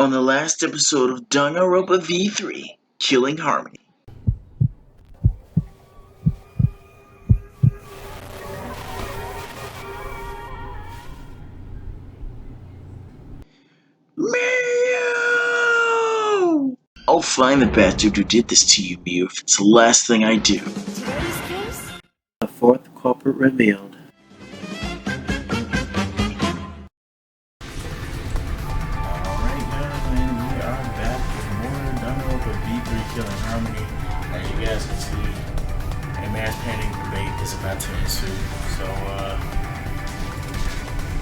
On the last episode of DanganRonpa V3 Killing Harmony. Meow! I'll find the bastard who did this to you, Mew, if it's the last thing I do. Today's case? The fourth culprit revealed. Killing Harmony. As you guys can see, a mass panic debate is about to ensue. So,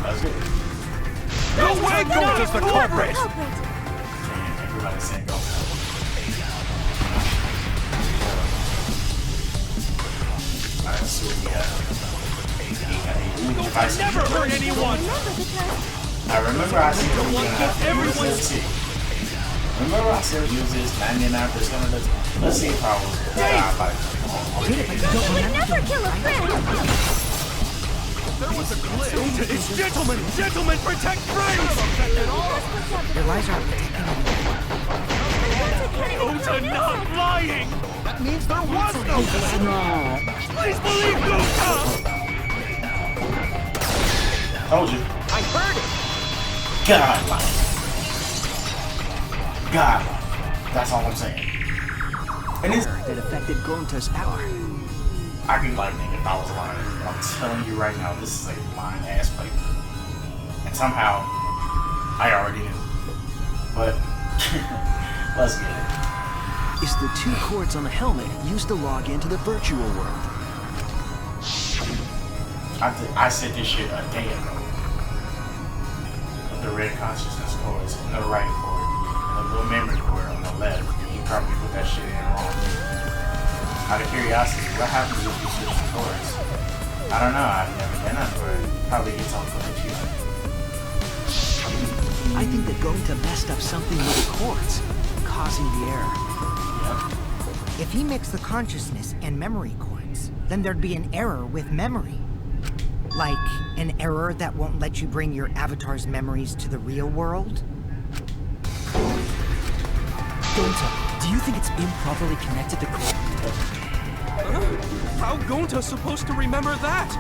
let's go. No way Gold is the culprit! And everybody's saying go. Alright, so we have never hurt anyone! I remember I said everyone see. Remember I said use this 99% of the time. Let's see if I was like You would never kill a friend! There was a glitch! It's gentlemen, protect friends! Your lies aren't protecting anyone. Gota not lying! That means there was no glitch! Please believe Gota! Told you. I heard it! God, God, that's all I'm saying. And it's That affected Gonta's power. I could lightning if I was lying. But I'm telling you right now, this is a lying ass paper. And somehow, I already knew. But, let's get it. Is the two cords on the helmet used to log into the virtual world? I said this shit a day ago. The red consciousness cords and the right cord. The little memory cord on the left, you probably put that shit in wrong. Out of curiosity, what happens if you switch the cords? I don't know, I've never done that, but probably gets on the computer. I think that Gonta messed up something with the cords, causing the error. Yep. If he mixed the consciousness and memory cords, then there'd be an error with memory. Like an error that won't let you bring your avatar's memories to the real world? Gonta, do you think it's improperly connected to cord? How Gonta's supposed to remember that?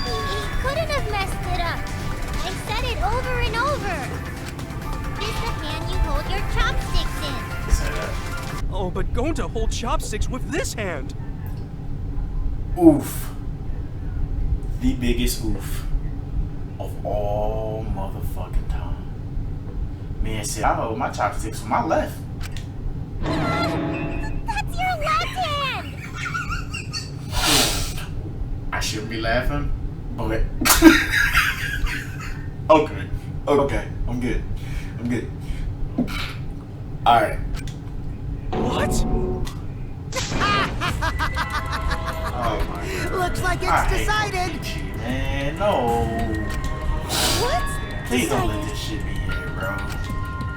He couldn't have messed it up. I said it over and over. It's the hand you hold your chopsticks in. Say that. Oh, but Gonta holds chopsticks with this hand. Oof. The biggest oof of all motherfucking time. Man said, I hold my chopsticks with my left. That's your left hand! I shouldn't be laughing, but okay, I'm good. Alright. What? Oh my god. Looks like it's I hate decided! Kokichi, man, no. What? Please don't let this shit be here, bro.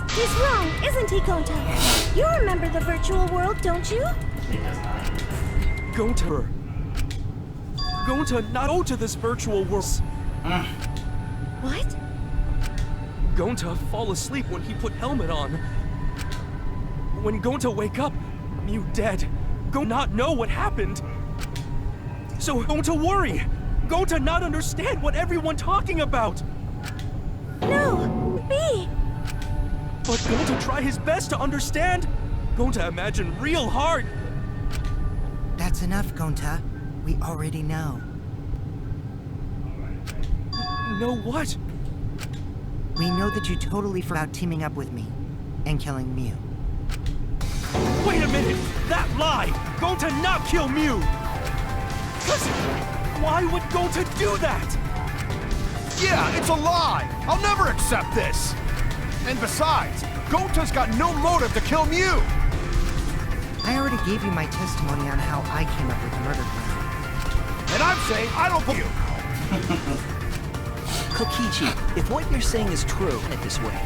He's wrong, isn't he, Gonta? You remember the virtual world, don't you? He does not. Gonta not go to this virtual world. What? Gonta fall asleep when he put helmet on. When Gonta wake up, Mew dead. Gonta not know what happened. So Gonta worry. Gonta not understand what everyone talking about. No, me. But Gonta try his best to understand. Gonta imagine real hard. That's enough, Gonta. We already know. Know what? We know that you totally forgot teaming up with me and killing Mew. Wait a minute! That lie! Gonta not kill Mew! Listen! Why would Gonta do that? Yeah, it's a lie! I'll never accept this! And besides, Gonta's got no motive to kill Mew! I already gave you my testimony on how I came up with the murder plan. And I'm saying I don't believe you! Kokichi, if what you're saying is true, it this way.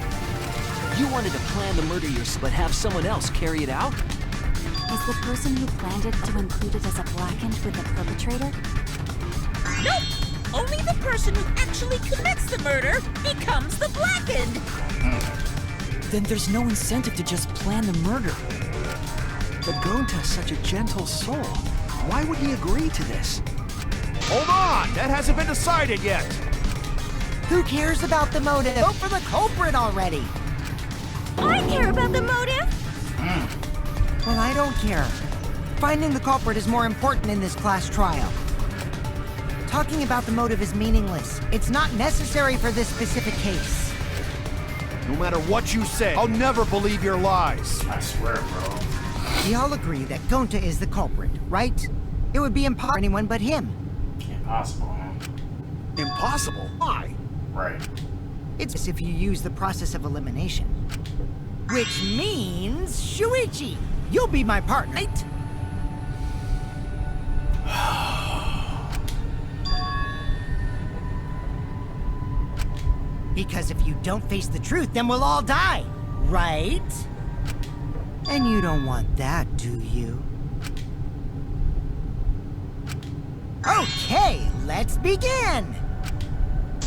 You wanted to plan the murder yourself, but have someone else carry it out? Is the person who planned it to include it as a blackened with the perpetrator? Nope! Only the person who actually commits the murder becomes the blackened! Then there's no incentive to just plan the murder. But Gonta's such a gentle soul. Why would he agree to this? Hold on! That hasn't been decided yet! Who cares about the motive? Vote for the culprit already! I care about the motive! Well, I don't care. Finding the culprit is more important in this class trial. Talking about the motive is meaningless. It's not necessary for this specific case. No matter what you say, I'll never believe your lies. I swear, bro. We all agree that Gonta is the culprit, right? It would be impossible for anyone but him. Impossible, huh? Impossible? Why? Right. It's if you use the process of elimination. Which means, Shuichi, you'll be my partner, right? Because if you don't face the truth, then we'll all die, right? And you don't want that, do you? Okay, let's begin!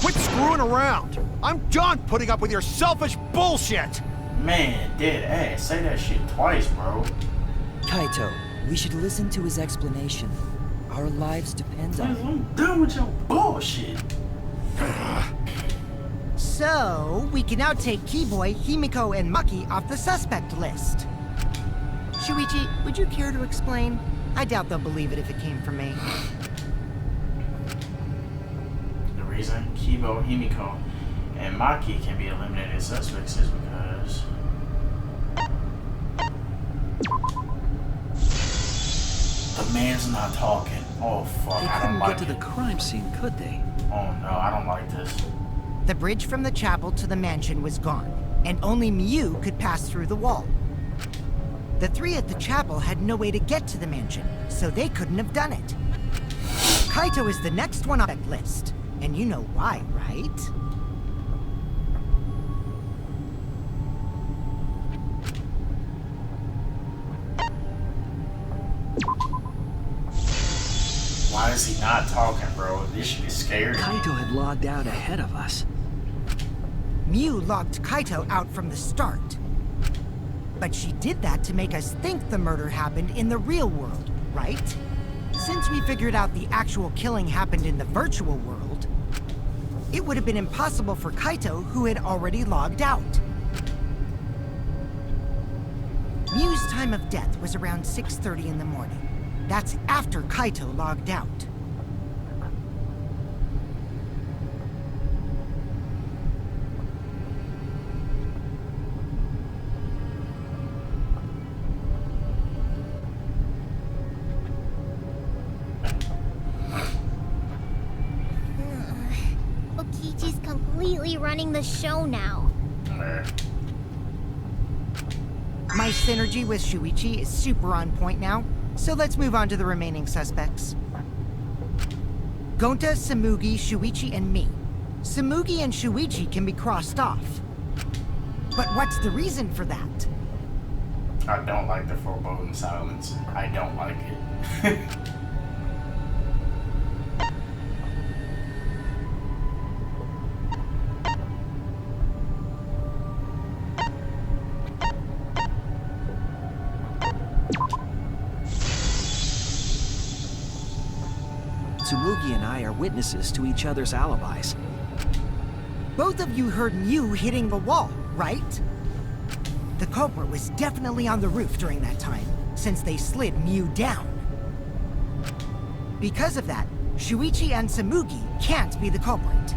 Quit screwing around! I'm done putting up with your selfish bullshit! Man, dead ass. Say that shit twice, bro. Kaito, we should listen to his explanation. Our lives depend on it. I'm done with your bullshit. So, we can now take Keyboy, Himiko, and Maki off the suspect list. Shuichi, would you care to explain? I doubt they'll believe it if it came from me. The reason Kibo, Himiko, and Maki can be eliminated as suspects is because the man's not talking. Oh fuck, They I don't couldn't like get to it. the crime scene, could they? Oh no, I don't like this. The bridge from the chapel to the mansion was gone, and only Miu could pass through the wall. The three at the chapel had no way to get to the mansion, so they couldn't have done it. Kaito is the next one on that list, and you know why, right? Why is he not talking, bro? This shit is scary. Kaito had logged out ahead of us. Miu locked Kaito out from the start. But she did that to make us think the murder happened in the real world, right? Since we figured out the actual killing happened in the virtual world, it would have been impossible for Kaito, who had already logged out. Miu's time of death was around 6:30 in the morning. That's after Kaito logged out. Kokichi's completely running the show now. My synergy with Shuichi is super on point now, so let's move on to the remaining suspects. Gonta, Tsumugi, Shuichi, and me. Tsumugi and Shuichi can be crossed off. But what's the reason for that? I don't like the foreboding silence. I don't like it. Tsumugi and I are witnesses to each other's alibis. Both of you heard Miu hitting the wall, right? The culprit was definitely on the roof during that time, since they slid Miu down. Because of that, Shuichi and Tsumugi can't be the culprit.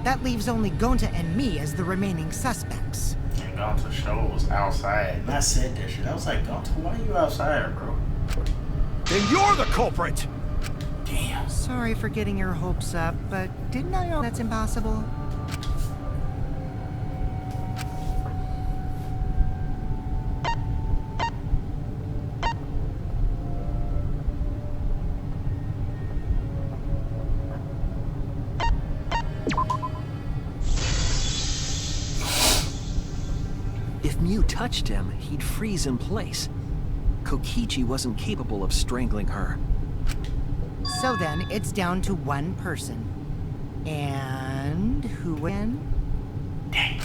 That leaves only Gonta and me as the remaining suspects. And Gonta show was outside. And I said that shit. I was like, Gonta, why are you outside, bro? Then you're the culprit! Damn. Sorry for getting your hopes up, but didn't I know that's impossible? If Miu touched him, he'd freeze in place. Kokichi wasn't capable of strangling her. So then, it's down to one person. And who win? Dang.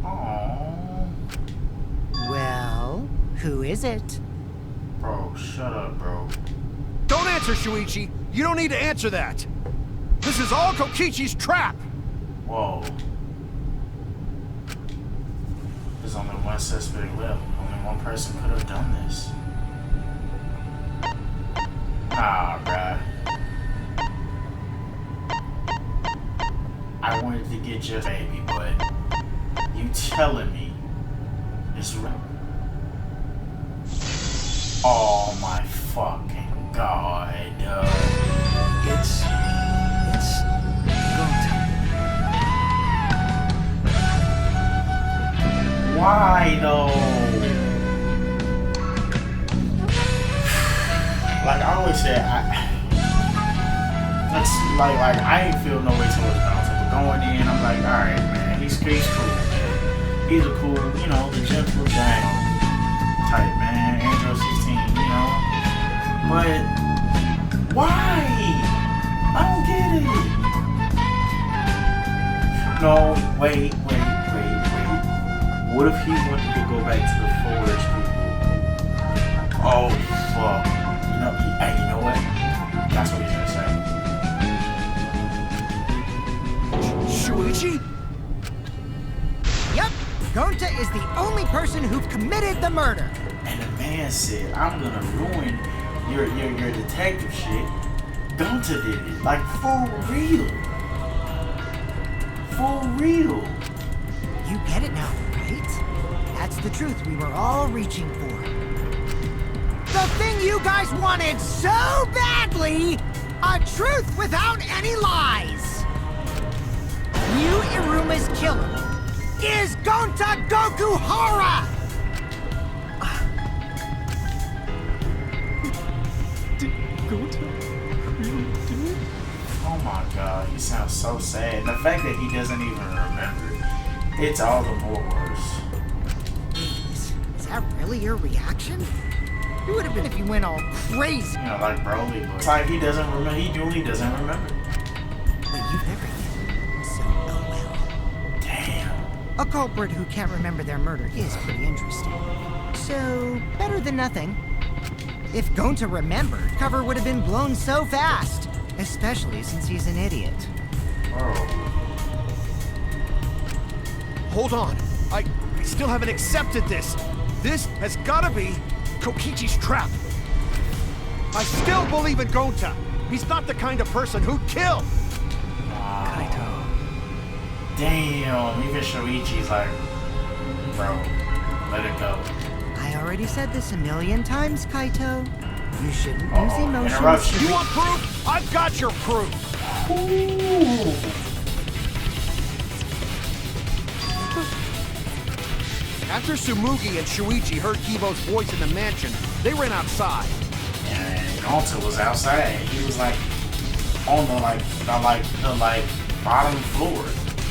Aww. Well, who is it? Bro, shut up, bro. Don't answer, Shuichi. You don't need to answer that. This is all Kokichi's trap. Whoa. There's only one suspect left. Only one person could have done this. Nah, bruh. I wanted to get your baby, but you telling me it's real. Oh my fucking god. It's Gonta. Why though? Like I always say, I ain't feel no way towards Gonta, but going in, I'm like, alright, man, he's cool, man. He's a cool, you know, the gentle giant type, man, Android 16, you know. But why? I don't get it. No, wait. What if he wanted to go back to the forest people? Oh fuck. You know what? That's what he's gonna say. Shuichi? Yep, Gonta is the only person who committed the murder. And the man said, I'm gonna ruin your detective shit. Gonta did it. Like for real. For real. You get it now, right? That's the truth we were all reaching for. The thing you guys wanted so badly! A truth without any lies! New Iruma's killer is Gonta Gokuhara! Did Gonta really do it? Oh my god, he sounds so sad. And the fact that he doesn't even remember, it's all the more worse. Is that really your reaction? It would have been if you went all crazy. You know, like Broly, but it's like he doesn't remember. He duly doesn't remember. But you've never been, so oh well. Damn. A culprit who can't remember their murder is pretty interesting. So, better than nothing. If Gonta remembered, cover would have been blown so fast. Especially since he's an idiot. Oh. Hold on. I still haven't accepted this. This has gotta be Kokichi's trap. I still believe in Gonta. He's not the kind of person who'd kill. Kaito. Damn, even Shuichi's like, bro, let it go. I already said this a million times, Kaito. You shouldn't use emotions. Interruption. You want proof? I've got your proof. Ooh. After Tsumugi and Shuichi heard Kibo's voice in the mansion, they ran outside. And Gonta was outside. He was like on the bottom floor.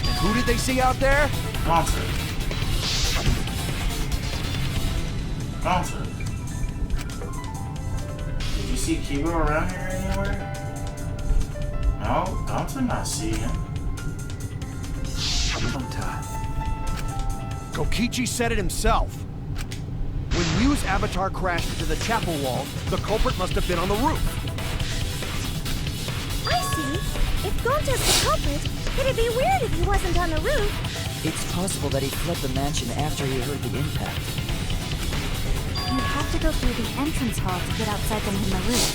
And who did they see out there? Gonta. Did you see Kibo around here anywhere? No, Gonta not see him. Gonta. Kokichi said it himself. When Mew's avatar crashed into the chapel wall, the culprit must have been on the roof. I see. If Gonta's the culprit, it'd be weird if he wasn't on the roof. It's possible that he fled the mansion after he heard the impact. You'd have to go through the entrance hall to get outside the main roof.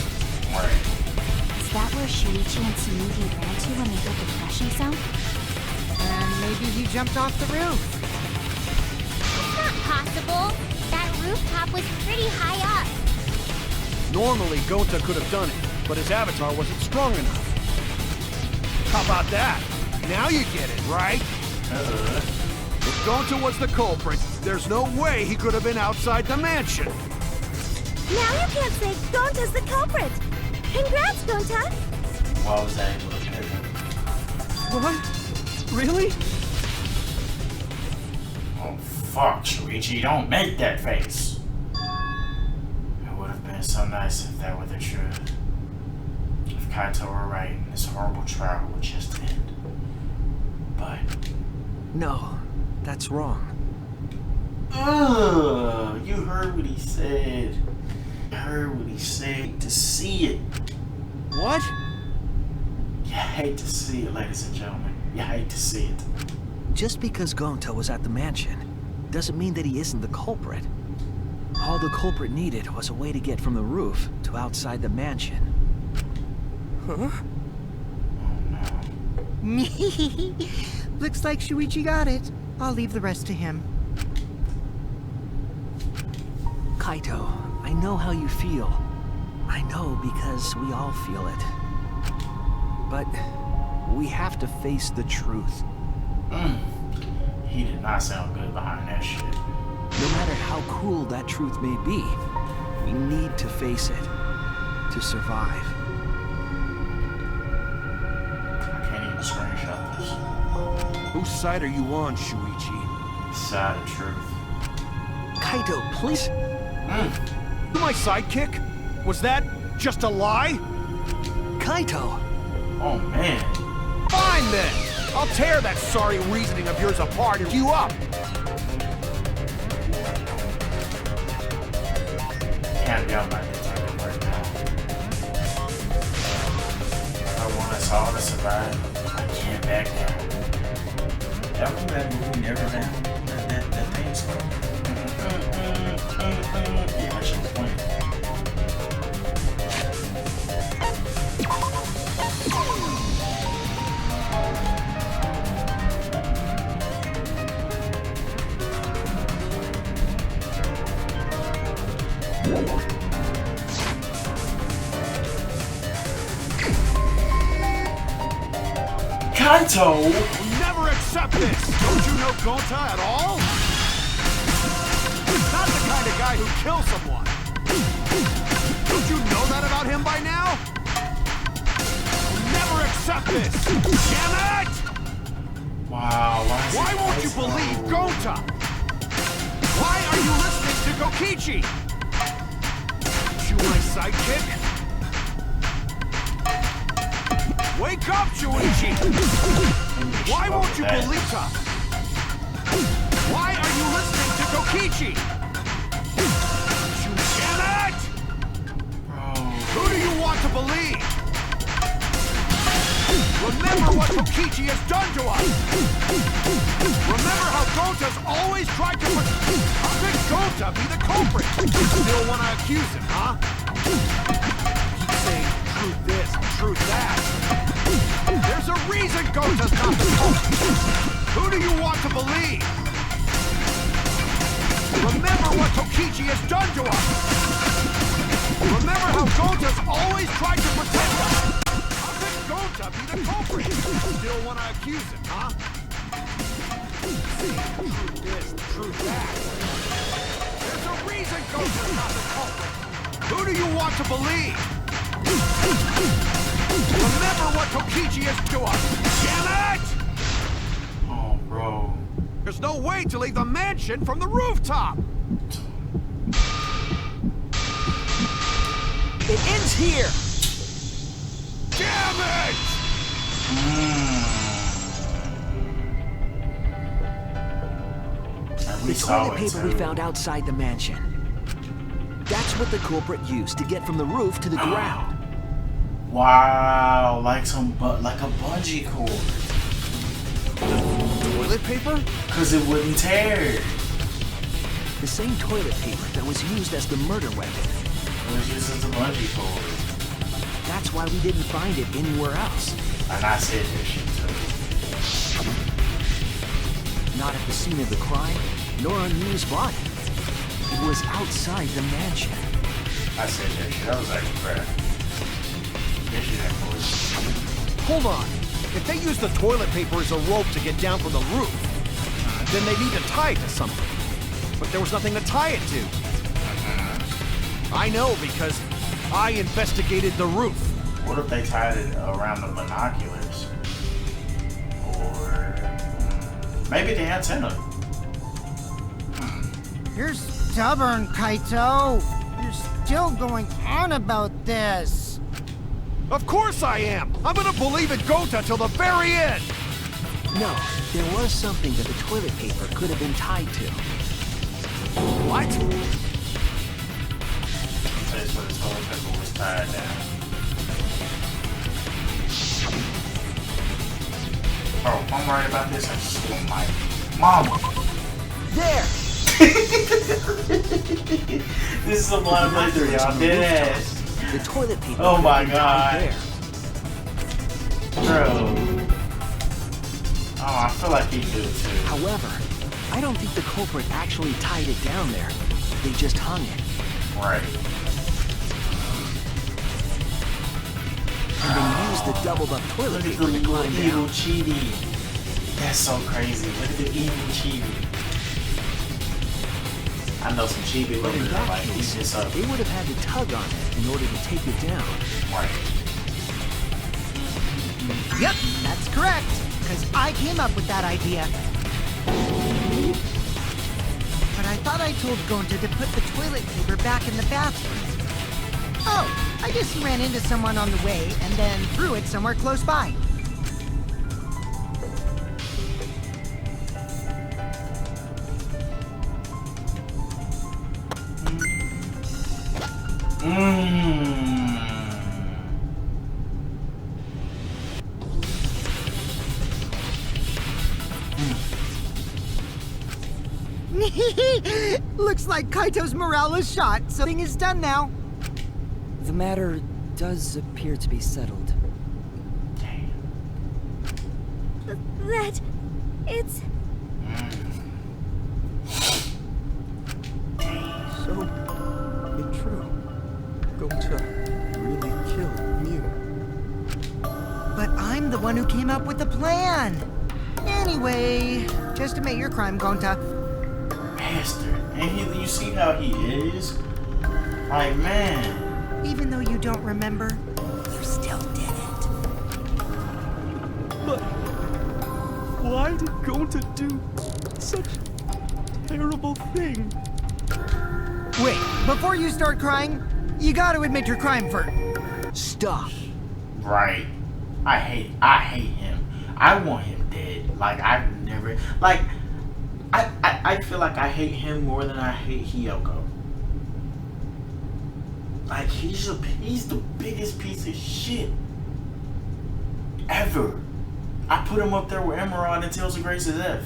Right. Is that where Shuichi and Tsumugi ran to when they heard the crashing sound? And maybe he jumped off the roof. That's not possible. That rooftop was pretty high up. Normally, Gonta could have done it, but his avatar wasn't strong enough. How about that? Now you get it, right? If Gonta was the culprit, there's no way he could have been outside the mansion. Now you can't say Gonta's the culprit. Congrats, Gonta. Why was that able to hit him? What? Really? Oh fuck, Shuichi, don't make that face. It would have been so nice if that were the truth. If Kaito were right and this horrible trial would just end. But No, that's wrong. Ugh, you heard what he said. You heard what he said. To see it. What? You hate to see it, ladies and gentlemen. You hate to see it. Just because Gonta was at the mansion doesn't mean that he isn't the culprit. All the culprit needed was a way to get from the roof to outside the mansion. Huh? Looks like Shuichi got it. I'll leave the rest to him. Kaito, I know how you feel. I know because we all feel it. But we have to face the truth. He did not sound good behind that shit. No matter how cruel that truth may be, we need to face it to survive. I can't even screenshot this. Whose side are you on, Shuichi? Side of truth. Kaito, please. My sidekick? Was that just a lie? Kaito! Oh man. Fine then! I'll tear that sorry reasoning of yours apart and you up! Can't be on my detective right now. I want us all to survive. I can't back down. That was that movie Never Down. That theme song. Yeah, I should have played. Kaito! Never accept this! Don't you know Gonta at all? He's not the kind of guy who kills someone. Don't you know that about him by now? Never accept this! Damn it! Wow, why won't you believe Gonta? Why are you listening to Kokichi? You my sidekick? Wake up, Shuichi! Why won't you believe her? Why are you listening to Kokichi? You damn it! Who do you want to believe? Remember what Kokichi has done to us! Remember how Gonta's always tried to How could Gonta be the culprit? You still want to accuse him, huh? Keep saying truth this, truth that. There's a reason Gonta's not the culprit. Who do you want to believe? Remember what Kokichi has done to us! Remember how Gonta's always tried to protect us! How could Gonta be the culprit? Still want to accuse him, huh? Truth this, truth that. There's a reason Gonta's not the culprit! Who do you want to believe? Remember what Kokichi has to us! Damn it! Oh, bro. There's no way to leave the mansion from the rooftop! It ends here! Damn it! The toilet paper we found outside the mansion. That's what the culprit used to get from the roof to the ground. Wow, like like a bungee cord. Toilet paper? Cause it wouldn't tear. The same toilet paper that was used as the murder weapon. It was used as a bungee cord. That's why we didn't find it anywhere else. And I said this shit too. Not at the scene of the crime, nor on Yu's body. It was outside the mansion. I said that shit. That was like crap. This shit ain't bullshit. Hold on. If they use the toilet paper as a rope to get down from the roof, then they need to tie it to something. But there was nothing to tie it to. I know because I investigated the roof. What if they tied it around the binoculars? Or maybe the antenna? You're stubborn, Kaito. You're still going on about this. Of course I am! I'm gonna believe in Gonta till the very end! No, there was something that the toilet paper could have been tied to. What? Place where the toilet paper was tied down. Bro, if I'm right about this, I still might. Mama! There! This is a blind playthrough, y'all. Dead ass. The toilet paper. Oh my could have been tied god. there. Bro. Oh, I feel like he do too. However, I don't think the culprit actually tied it down there. They just hung it. Right. And they used the doubled up toilet paper to climb evil down. chibi. That's so crazy. Look at the evil chibi. I know some chibi But in lovers are that like, case, this up. they would have had to tug on it in order to take it down. Right. Yep, that's correct. Because I came up with that idea. But I thought I told Gonta to put the toilet paper back in the bathroom. Oh, I guess he ran into someone on the way and then threw it somewhere close by. Looks like Kaito's morale is shot, so thing is done now. The matter does appear to be settled. That... it's... So, it's true. Gonta really killed Mew. But I'm the one who came up with the plan. Anyway, just admit your crime, Gonta. Bastard. And you see how he is? Like, man. Even though you don't remember, you still did it. But why did Gonta do such a terrible thing? Wait, before you start crying, you gotta admit your crime first. Stop. Right. I hate him. I want him dead. Like, I've never... Like, I feel like I hate him more than I hate Himiko. Like, he's the biggest piece of shit ever. I put him up there with Emerald and Tales of Grace's F.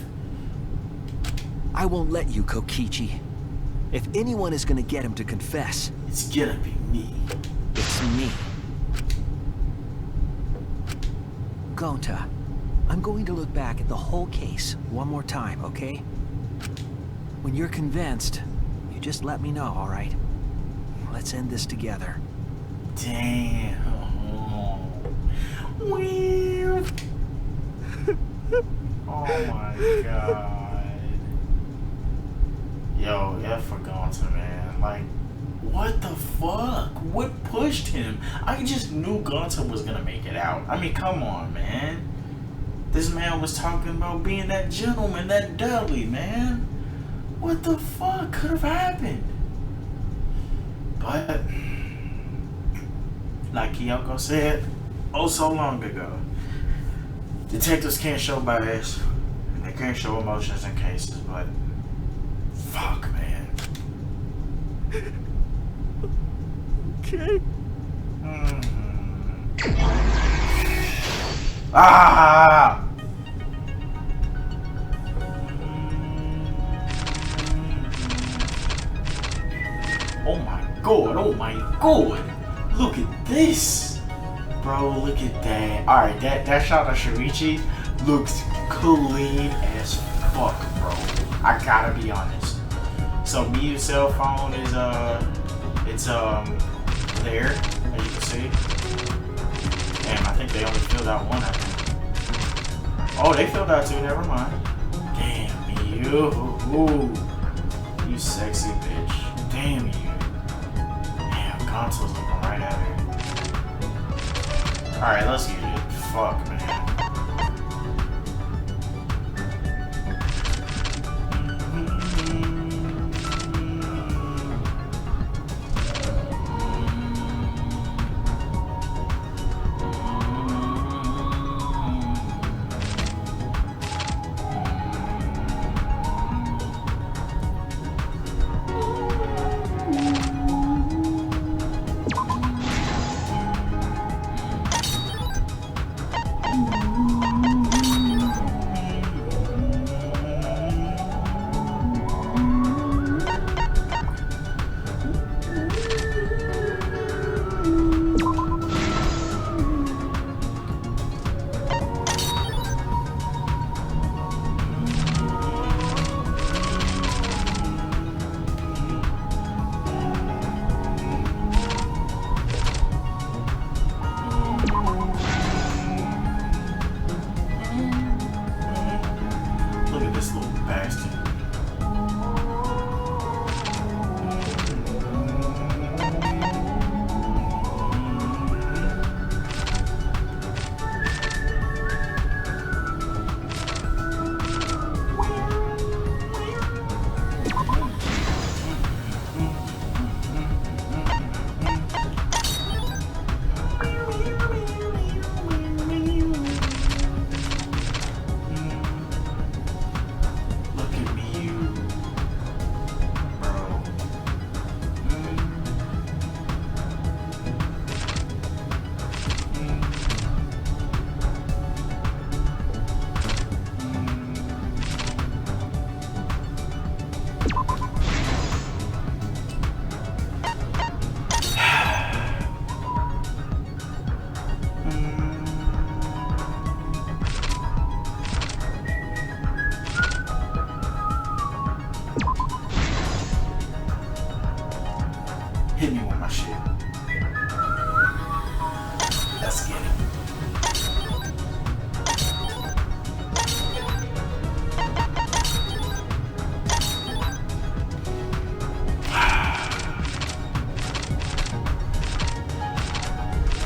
I won't let you, Kokichi. If anyone is gonna get him to confess, It's gonna be me. it's me. Gonta, I'm going to look back at the whole case one more time, okay? When you're convinced, you just let me know, all right? Let's end this together. Damn. Weird. Oh my god. Yo, F for Gonta, man. Like, what the fuck? What pushed him? I just knew Gonta was gonna make it out. I mean, come on, man. This man was talking about being that gentleman, that deli, man. What the fuck could have happened? But, like Kyoko said, oh so long ago, detectives can't show bias, and they can't show emotions in cases, but fuck, man. Okay. Ah! Oh my god, oh my god! Look at this! Bro, look at that. Alright, that shot of Shuichi looks clean as fuck, bro. I gotta be honest. So Miyu's cell phone is it's there, as you can see. Damn, I think they only filled out one, I think. Oh, they filled out two, never mind. Damn, Miyu. You sexy bitch. Damn you. Damn, Gonta's looking right at her. Alright, let's get it. Fuck, man. past it. Hit me with my shit. Let's get it.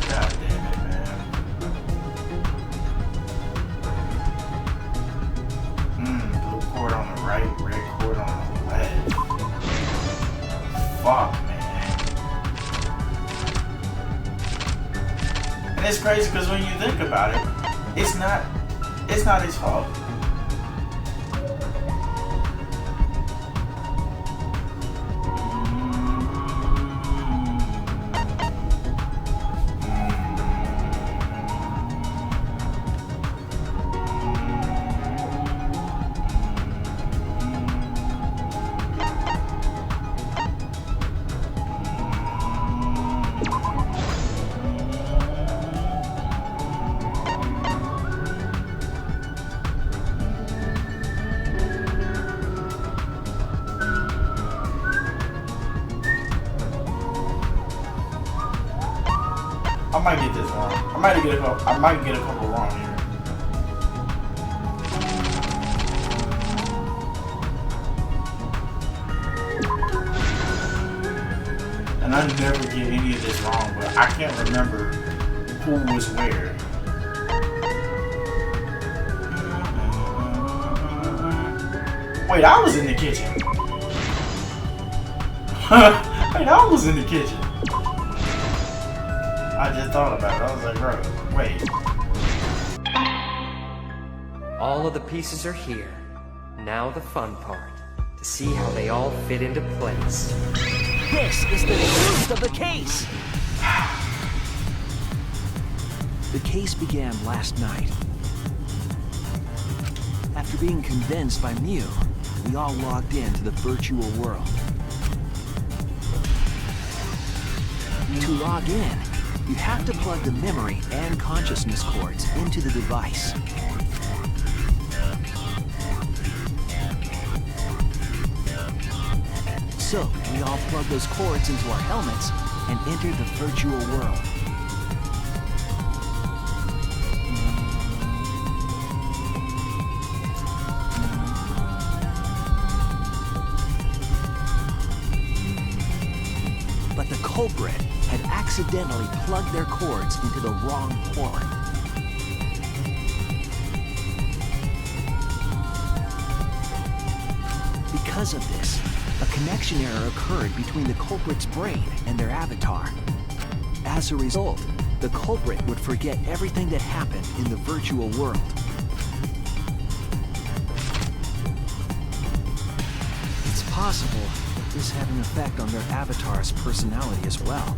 God damn it, man. Blue cord on the right, red cord on the left. Fuck, man. And it's crazy because when you think about it, it's not his fault. I might get this wrong. I might get a couple wrong here. And I never get any of this wrong, but I can't remember who was where. Wait, I was in the kitchen. Wait, I was in the kitchen. I just thought about it. I was like, bro, wait. All of the pieces are here. Now the fun part. To see how they all fit into place. This is the truth of the case! The case began last night. After being convinced by Mew, we all logged into the virtual world. To log in, you have to plug the memory and consciousness cords into the device. So, we all plugged those cords into our helmets and entered the virtual world. But the culprit had accidentally plugged their cords into the wrong port. Because of this, a connection error occurred between the culprit's brain and their avatar. As a result, the culprit would forget everything that happened in the virtual world. It's possible that this had an effect on their avatar's personality as well.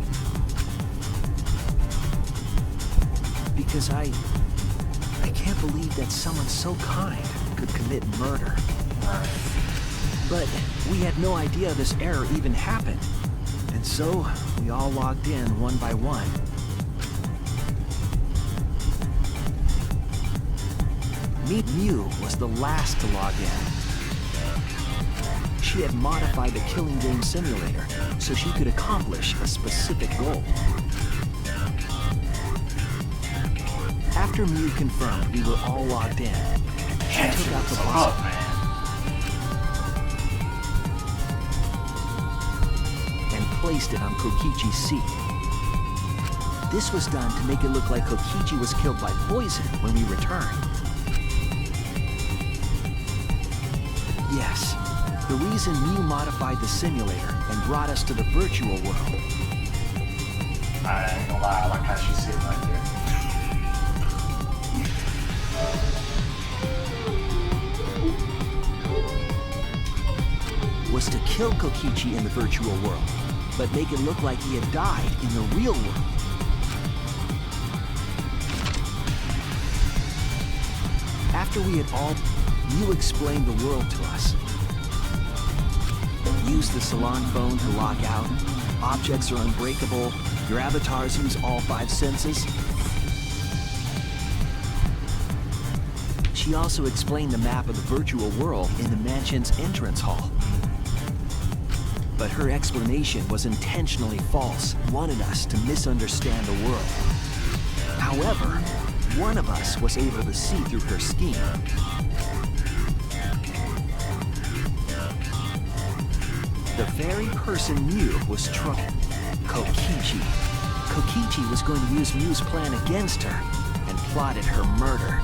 Because I can't believe that someone so kind could commit murder. But we had no idea this error even happened. And so, we all logged in one by one. Mew was the last to log in. She had modified the killing game simulator so she could accomplish a specific goal. After Mew confirmed we were all logged in, she took out the box. placed it on Kokichi's seat. This was done to make it look like Kokichi was killed by poison when we returned. Yes, the reason Mew modified the simulator and brought us to the virtual world. I ain't gonna lie, I like how she's sitting right there. Was to kill Kokichi in the virtual world, but make it look like he had died in the real world. After we had all, Mew explained the world to us. Use the salon phone to log out. Objects are unbreakable. Your avatars use all 5 senses. She also explained the map of the virtual world in the mansion's entrance hall. But her explanation was intentionally false, wanted us to misunderstand the world. However, one of us was able to see through her scheme. The very person Mew was trying, Kokichi. Kokichi was going to use Mew's plan against her and plotted her murder.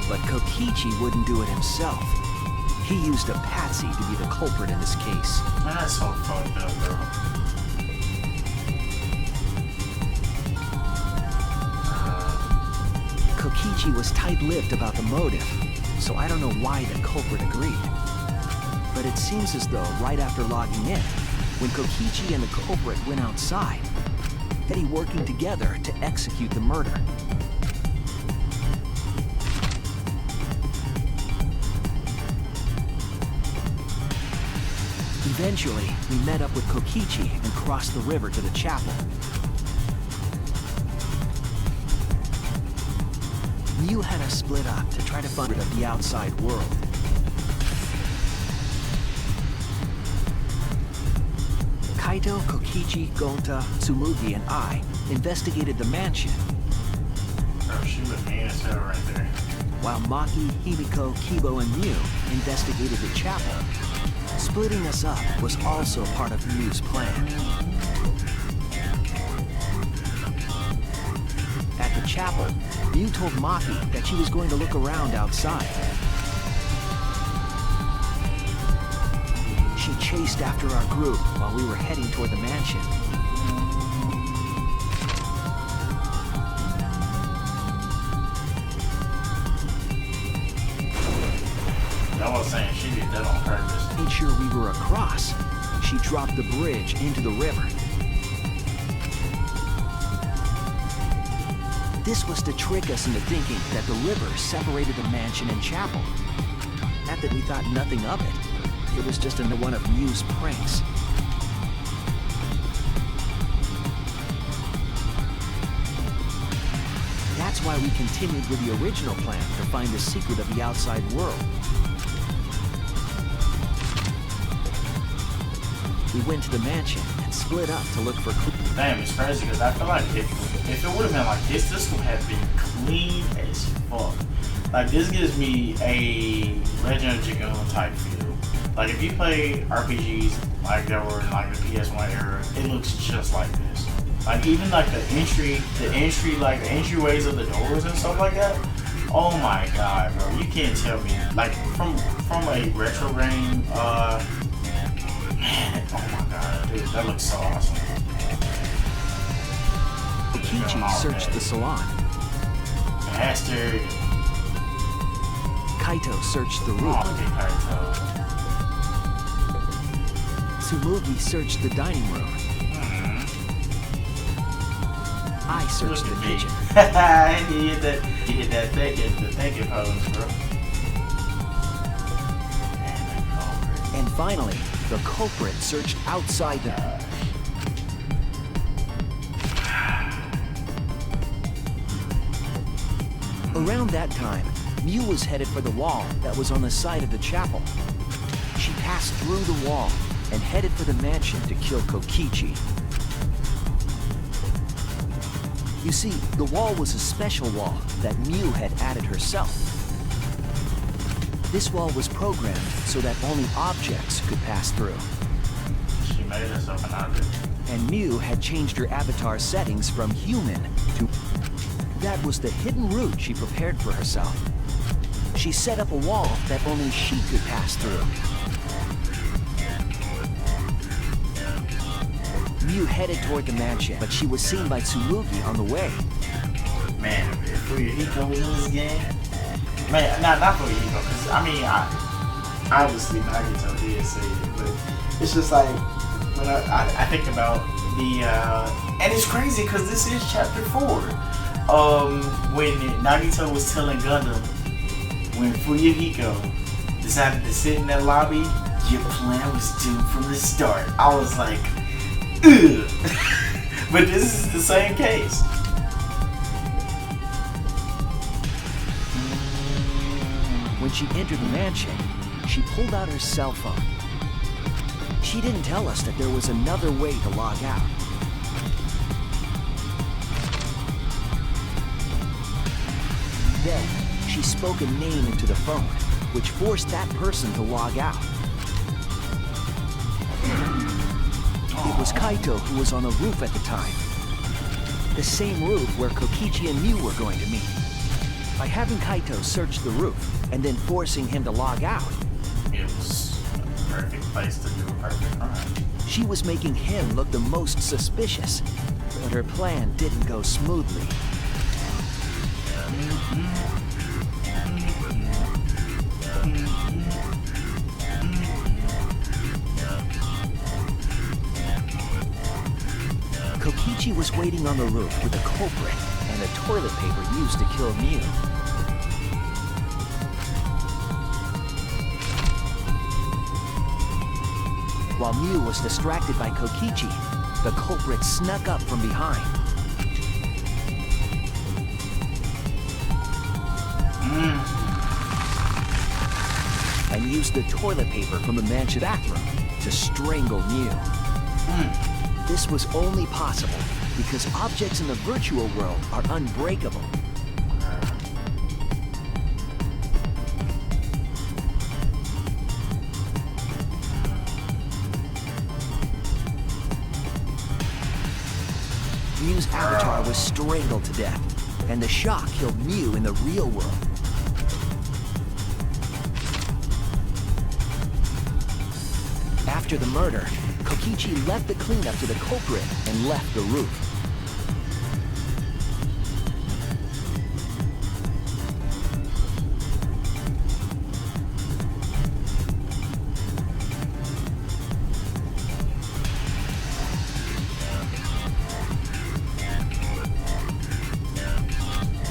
But Kokichi wouldn't do it himself. He used a patsy to be the culprit in this case. That's so fucked up, bro. Kokichi was tight-lipped about the motive, so I don't know why the culprit agreed. But it seems as though right after logging in, when Kokichi and the culprit went outside, they working together to execute the murder. Eventually, we met up with Kokichi and crossed the river to the chapel. Mew had us split up to try to find rid of the outside world. Kaito, Kokichi, Gonta, Tsumugi, and I investigated the mansion. Bro, she was mean as hell right there. While Maki, Himiko, Kibo, and Mew investigated the chapel. Splitting us up was also part of Mew's plan. At the chapel, Mew told Maki that she was going to look around outside. She chased after our group while we were heading toward the mansion. I was saying she did that on purpose. Made sure we were across. She dropped the bridge into the river. This was to trick us into thinking that the river separated the mansion and chapel. Not that we thought nothing of it. It was just another one of Mew's pranks. That's why we continued with the original plan to find the secret of the outside world. We went to the mansion and split up to look for clues. Damn, it's crazy because I feel like if it would have been like this would have been clean as fuck. Like, this gives me a Legend of Dragoon type feel. Like, if you play RPGs like that were in like the PS1 era, it looks just like this. Like, even like the entryways of the doors and stuff like that. Oh my god, bro, you can't tell me. Like, from a retro game, man, oh my god, dude, that looks so awesome. Kokichi searched the salon. Bastard. Kaito searched the roof. Oh, okay, Kaito. Tsumugi searched the dining room. I searched the kitchen. he hit that thinking pose, bro. And finally, the culprit searched outside the... Around that time, Mew was headed for the wall that was on the side of the chapel. She passed through the wall and headed for the mansion to kill Kokichi. You see, the wall was a special wall that Mew had added herself. This wall was programmed so that only objects could pass through. She made herself an object. and Mew had changed her avatar settings from human to... That was the hidden route she prepared for herself. She set up a wall that only she could pass through. Mew headed toward the mansion, but she was seen by Tsumugi on the way. Man, if Himiko was in this game, man, not Himiko, because I mean, obviously Nagito did say it, but it's just like when I think about the and it's crazy because this is chapter 4. When Nagito was telling Gundam, when Fuyuhiko decided to sit in that lobby, your plan was doomed from the start. I was like, ugh. But this is the same case. When she entered the mansion, she pulled out her cell phone. She didn't tell us that there was another way to log out. Then, she spoke a name into the phone, which forced that person to log out. It was Kaito who was on the roof at the time. The same roof where Kokichi and Mew were going to meet. By having Kaito search the roof and then forcing him to log out, it was a perfect place to do a perfect crime. She was making him look the most suspicious, but her plan didn't go smoothly. Kokichi was waiting on the roof with a culprit and the toilet paper used to kill Mew. While Mew was distracted by Kokichi, the culprit snuck up from behind. And used the toilet paper from the mansion bathroom to strangle Mew. This was only possible because objects in the virtual world are unbreakable. Mew's avatar was strangled to death, and the shock killed Mew in the real world. After the murder, Kokichi left the cleanup to the culprit and left the roof.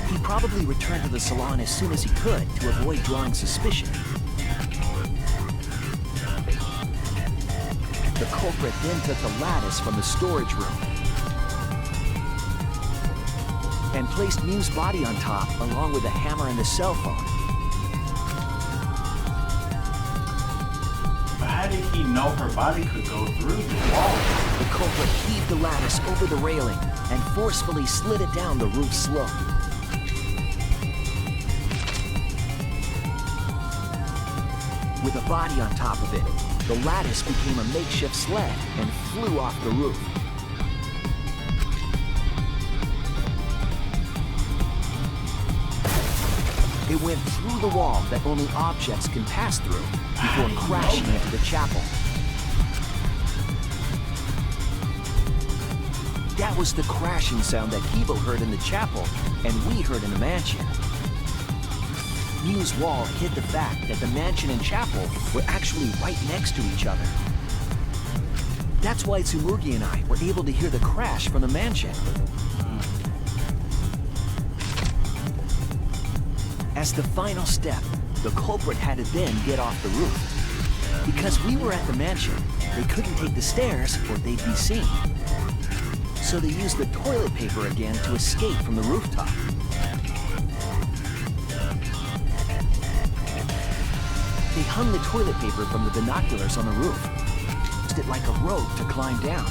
He probably returned to the salon as soon as he could to avoid drawing suspicion. The culprit then took the lattice from the storage room and placed Mew's body on top along with the hammer and the cell phone. But how did he know her body could go through the wall? The culprit heaved the lattice over the railing and forcefully slid it down the roof slope. With a body on top of it, the lattice became a makeshift sled and flew off the roof. It went through the wall that only objects can pass through before crashing into the chapel. That was the crashing sound that Kibo heard in the chapel and we heard in the mansion. Mew's wall hid the fact that the mansion and chapel were actually right next to each other. That's why Tsumugi and I were able to hear the crash from the mansion. As the final step, the culprit had to then get off the roof. Because we were at the mansion, they couldn't take the stairs or they'd be seen. So they used the toilet paper again to escape from the rooftop. They hung the toilet paper from the binoculars on the roof. Used it like a rope to climb down.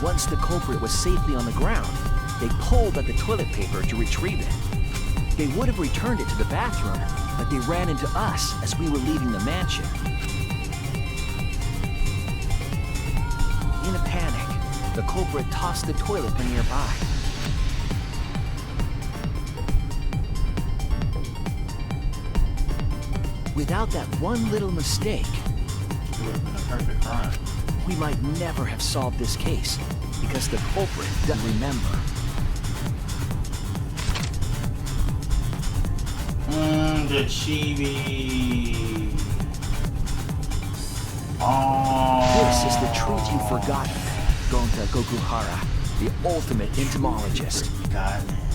Once the culprit was safely on the ground, they pulled at the toilet paper to retrieve it. They would have returned it to the bathroom, but they ran into us as we were leaving the mansion. In a panic, the culprit tossed the toilet bin nearby. Without that one little mistake, It would have been a perfect crime. we might never have solved this case, because the culprit doesn't remember. The chibi. Oh. This is the truth you've forgotten, Gonta Gokuhara, the ultimate entomologist. Forgotten.